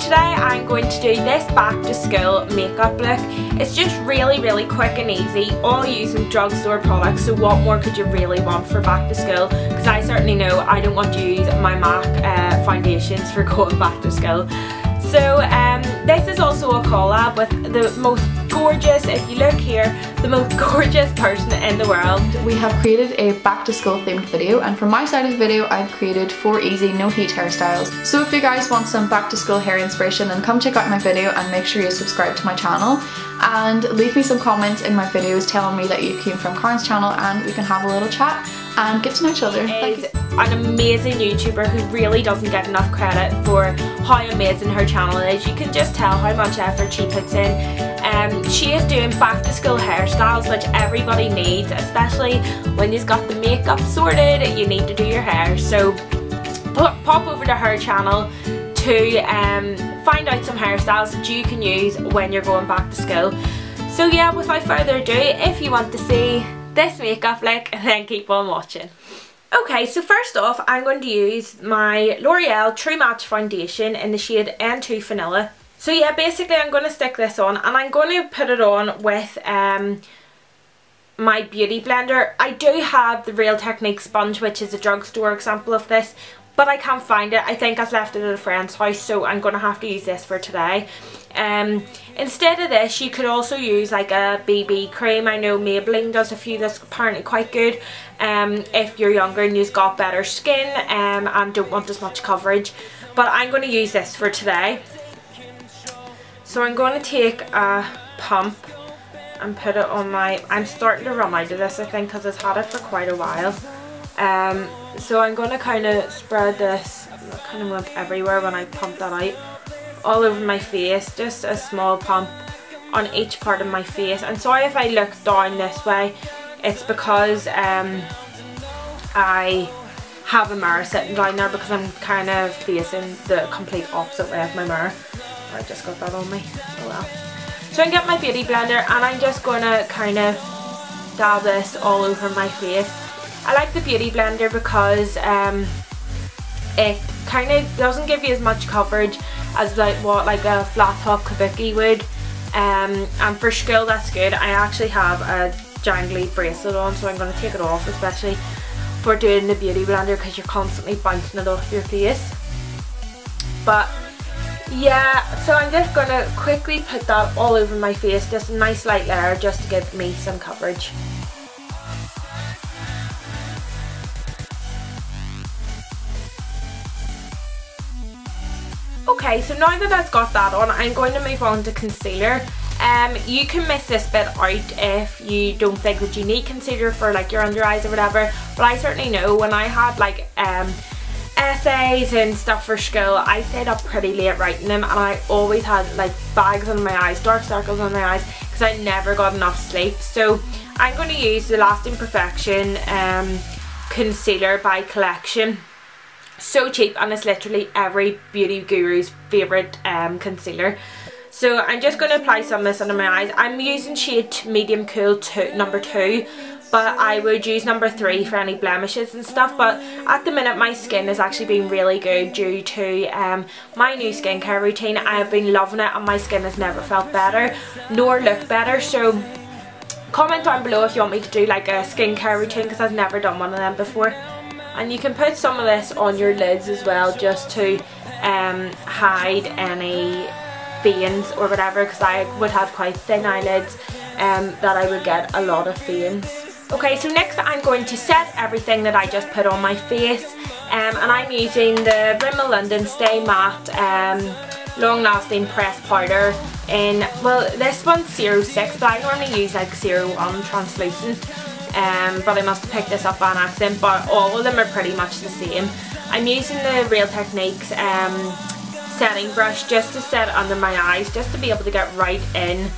today I'm going to do this back to school makeup look. It's just really quick and easy, all using drugstore products, so what more could you really want for back to school? Because I certainly know I don't want to use my MAC foundations for going back to school. So this is also a collab with the most gorgeous, if you look here, the most gorgeous person in the world. We have created a back to school themed video, and for my side of the video I've created 4 easy no heat hairstyles. So if you guys want some back to school hair inspiration, then come check out my video and make sure you subscribe to my channel and leave me some comments in my videos telling me that you came from Karen's channel, and we can have a little chat and get to know each other. Is an amazing YouTuber who really doesn't get enough credit for how amazing her channel is. You can just tell how much effort she puts in. She is doing back to school hairstyles, which everybody needs, especially when you've got the makeup sorted, you need to do your hair. So pop over to her channel to find out some hairstyles that you can use when you're going back to school. So yeah, without further ado, if you want to see this makeup look, then keep on watching. Okay, so first off, I'm going to use my L'Oreal True Match foundation in the shade N2 Vanilla. So yeah, basically I'm going to stick this on, and I'm going to put it on with my beauty blender. I do have the Real Technique sponge, which is a drugstore example of this, but I can't find it. I think I've left it at a friend's house, so I'm going to have to use this for today. Instead of this, you could also use like a BB cream. I know Maybelline does a few that's apparently quite good if you're younger and you've got better skin and don't want as much coverage, but I'm going to use this for today. So I'm going to take a pump and put it on my, I'm starting to run out of this I think because I've had it for quite a while. So I'm going to kind of spread this, kind of went everywhere when I pump that out, all over my face, just a small pump on each part of my face. And sorry if I look down this way, it's because I have a mirror sitting down there because I'm kind of facing the complete opposite way of my mirror. I just got that on me, oh well. So I get my beauty blender and I'm just going to kind of dab this all over my face. I like the beauty blender because it kind of doesn't give you as much coverage as like what like a flat top kabuki would, and for school that's good. I actually have a jangly bracelet on, so I'm going to take it off, especially for doing the beauty blender because you're constantly bouncing it off your face. But yeah, so I'm just going to quickly put that all over my face, just a nice light layer just to give me some coverage. Okay, so now that I've got that on, I'm going to move on to concealer. You can miss this bit out if you don't think that you need concealer for like your under eyes or whatever, but I certainly know when I had like essays and stuff for school, I stayed up pretty late writing them, and I always had like bags under my eyes, dark circles under my eyes, because I never got enough sleep. So I'm going to use the Lasting Perfection concealer by Collection. So cheap, and it's literally every beauty guru's favourite concealer. So I'm just going to apply some of this under my eyes. I'm using shade Medium Cool number 2, but I would use number 3 for any blemishes and stuff. But at the minute my skin has actually been really good due to my new skincare routine. I have been loving it, and my skin has never felt better nor looked better. So comment down below if you want me to do like a skincare routine, because I've never done one of them before. And you can put some of this on your lids as well, just to hide any veins or whatever, because I would have quite thin eyelids that I would get a lot of veins. Okay, so next I'm going to set everything that I just put on my face, and I'm using the Rimmel London Stay Matte Long Lasting Pressed Powder in, well this one's 06, but I normally use like 01 translucent. But I must have picked this up by an accident, but all of them are pretty much the same. I'm using the Real Techniques setting brush just to set it under my eyes, just to be able to get right in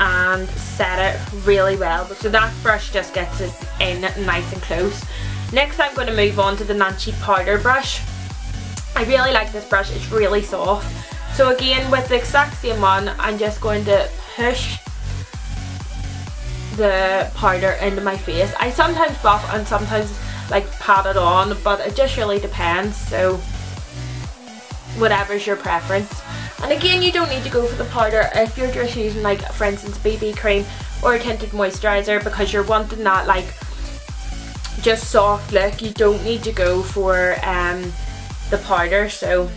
and set it really well. So that brush just gets it in nice and close. Next I'm going to move on to the Nancy powder brush. I really like this brush, it's really soft. So again, with the exact same one, I'm just going to push the powder into my face. I sometimes buff and sometimes like pat it on, but it just really depends, so whatever's your preference. And again, you don't need to go for the powder if you're just using, like, for instance, BB cream or a tinted moisturiser, because you're wanting that like just soft look. You don't need to go for the powder. So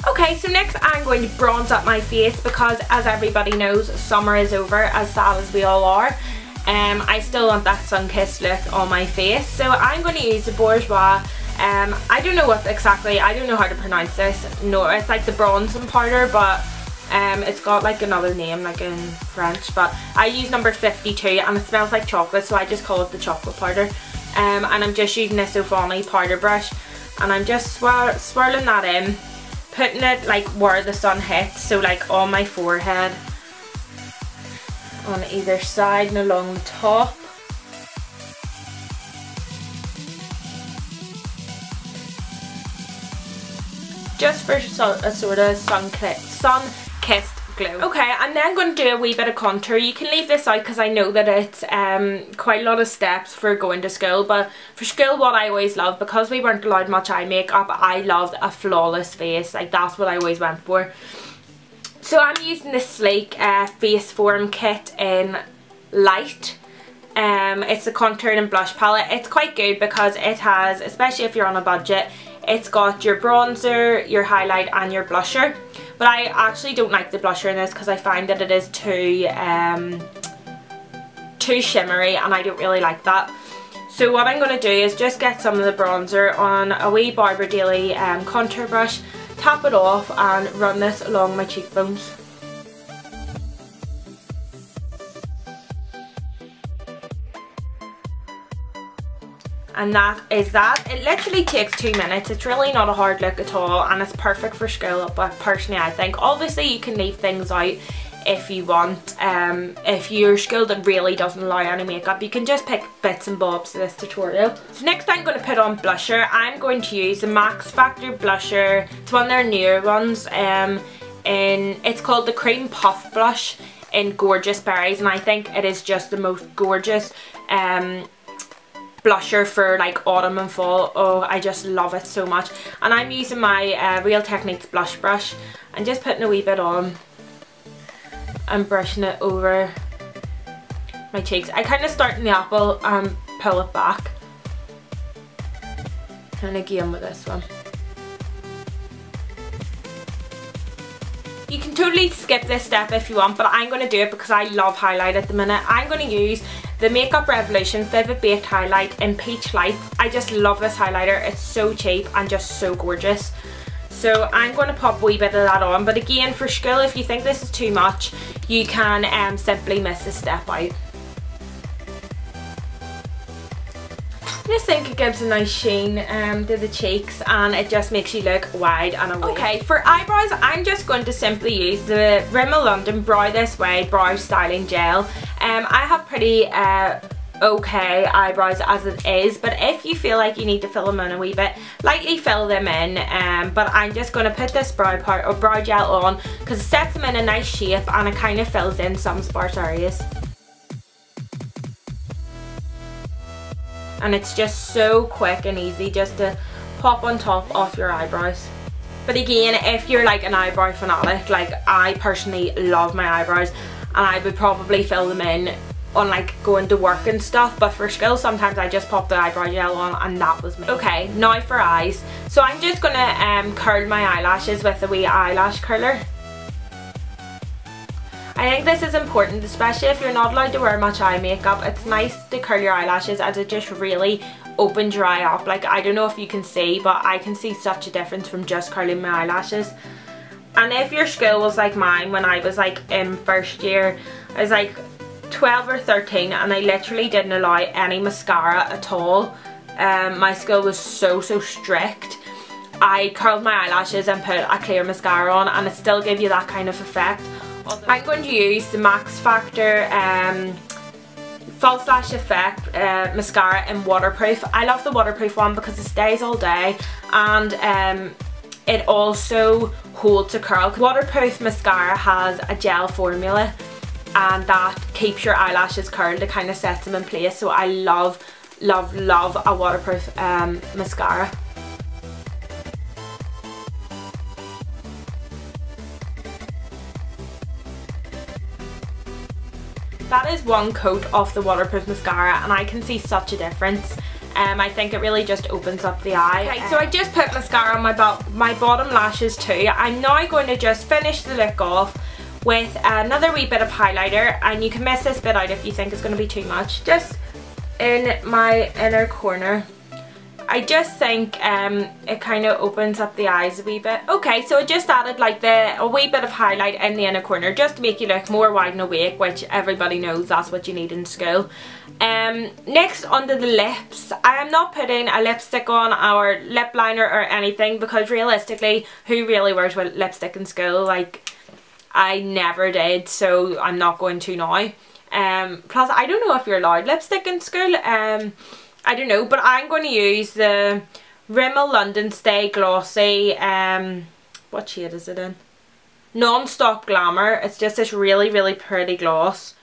okay, so next I'm going to bronze up my face, because as everybody knows, summer is over, as sad as we all are. I still want that sun-kissed look on my face, so I'm going to use the Bourjois. I don't know what exactly, I don't know how to pronounce this. No, it's like the bronzing powder, but it's got like another name, like in French, but I use number 52 and it smells like chocolate, so I just call it the chocolate powder. And I'm just using this Ofani powder brush, and I'm just swirling that in, putting it like where the sun hits, so like on my forehead, on either side and along the top. Just for a sort of sun-kissed glow. Okay, and then I'm going to do a wee bit of contour. You can leave this out because I know that it's quite a lot of steps for going to school, but for school what I always loved, because we weren't allowed much eye makeup, I loved a flawless face. Like, that's what I always went for. So I'm using this Sleek Face Form kit in Light. It's a contouring and blush palette. It's quite good because it has, especially if you're on a budget, it's got your bronzer, your highlight and your blusher. But I actually don't like the blusher in this because I find that it is too shimmery, and I don't really like that. So what I'm going to do is just get some of the bronzer on a wee Barber Daily contour brush, tap it off and run this along my cheekbones. And that is that. It literally takes 2 minutes. It's really not a hard look at all, and it's perfect for school, but personally I think. Obviously you can leave things out if you want. If your school that really doesn't allow any makeup, you can just pick bits and bobs to this tutorial. So next I'm going to put on blusher. I'm going to use the Max Factor blusher. It's one of their newer ones. It's called the Cream Puff Blush in Gorgeous Berries, and I think it is just the most gorgeous blusher for like autumn and fall. Oh, I just love it so much. And I'm using my Real Techniques blush brush and just putting a wee bit on and brushing it over my cheeks. I kind of start in the apple and pull it back, and again with this one. You can totally skip this step if you want, but I'm going to do it because I love highlight at the minute. I'm going to use the Makeup Revolution Vivid Baked Highlight in Peach Light. I just love this highlighter. It's so cheap and just so gorgeous. So I'm going to pop a wee bit of that on, but again, for school, if you think this is too much, you can simply miss this step out. I just think it gives a nice sheen to the cheeks, and it just makes you look wide and awake. Okay, for eyebrows, I'm just going to simply use the Rimmel London Brow This Way Brow Styling Gel. I have pretty okay eyebrows as it is, but if you feel like you need to fill them in a wee bit, lightly fill them in. But I'm just going to put this brow gel on because it sets them in a nice shape and it kind of fills in some sparse areas. And it's just so quick and easy just to pop on top of your eyebrows. But again, if you're like an eyebrow fanatic, like I personally love my eyebrows, and I would probably fill them in on like going to work and stuff, but for school sometimes I just pop the eyebrow gel on, and that was me. Okay, now for eyes. So I'm just gonna curl my eyelashes with a wee eyelash curler. I think this is important, especially if you're not allowed to wear much eye makeup. It's nice to curl your eyelashes as it just really opens your eye up. Like, I don't know if you can see, but I can see such a difference from just curling my eyelashes. And if your school was like mine when I was like in first year, I was like 12 or 13 and I literally didn't allow any mascara at all. My school was so strict. I curled my eyelashes and put a clear mascara on, and it still gave you that kind of effect. I'm going to use the Max Factor False Lash Effect mascara in waterproof. I love the waterproof one because it stays all day, and it also holds a curl. Waterproof mascara has a gel formula, and that keeps your eyelashes curled. It kind of sets them in place. So I love a waterproof mascara. That is one coat of the waterproof mascara and I can see such a difference. I think it really just opens up the eye. Okay, so I just put mascara on my bottom lashes too. I'm now going to just finish the look off with another wee bit of highlighter, and you can miss this bit out if you think it's going to be too much. Just in my inner corner. I just think it kind of opens up the eyes a wee bit. Okay, so I just added like a wee bit of highlight in the inner corner just to make you look more wide and awake, which everybody knows that's what you need in school. Next, onto the lips. I am not putting a lipstick on or lip liner or anything because realistically, who really wears lipstick in school? Like, I never did, so I'm not going to now. Plus, I don't know if you're allowed lipstick in school. I don't know, but I'm going to use the Rimmel London Stay Glossy, what shade is it in? Non-Stop Glamour. It's just this really, really pretty gloss.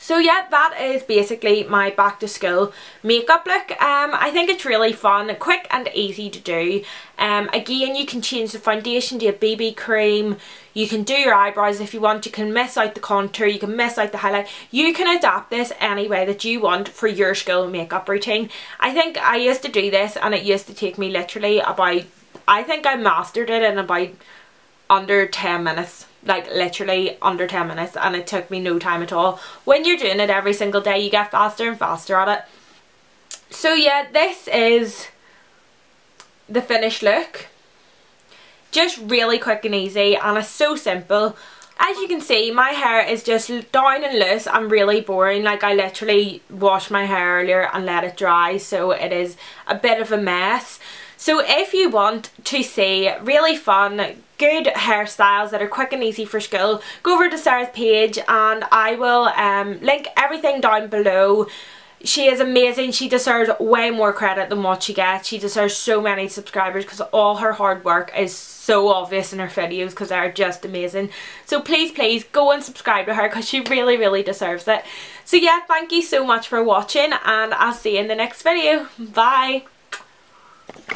So yeah, that is basically my back to school makeup look. I think it's really fun, quick and easy to do. Again, you can change the foundation to a BB cream. You can do your eyebrows if you want. You can miss out the contour. You can miss out the highlight. You can adapt this any way that you want for your school makeup routine. I think I used to do this and it used to take me literally about, I think I mastered it in about under 10 minutes. Like literally under 10 minutes, and it took me no time at all. When you're doing it every single day, you get faster and faster at it. So yeah, this is the finished look. Just really quick and easy, and it's so simple. As you can see, my hair is just down and loose and really boring. Like, I literally washed my hair earlier and let it dry, so it is a bit of a mess. So if you want to see really fun, good hairstyles that are quick and easy for school, go over to Sarah's page and I will link everything down below. She is amazing. She deserves way more credit than what she gets. She deserves so many subscribers because all her hard work is so obvious in her videos because they're just amazing. So please, please go and subscribe to her because she really, really deserves it. So yeah, thank you so much for watching and I'll see you in the next video. Bye.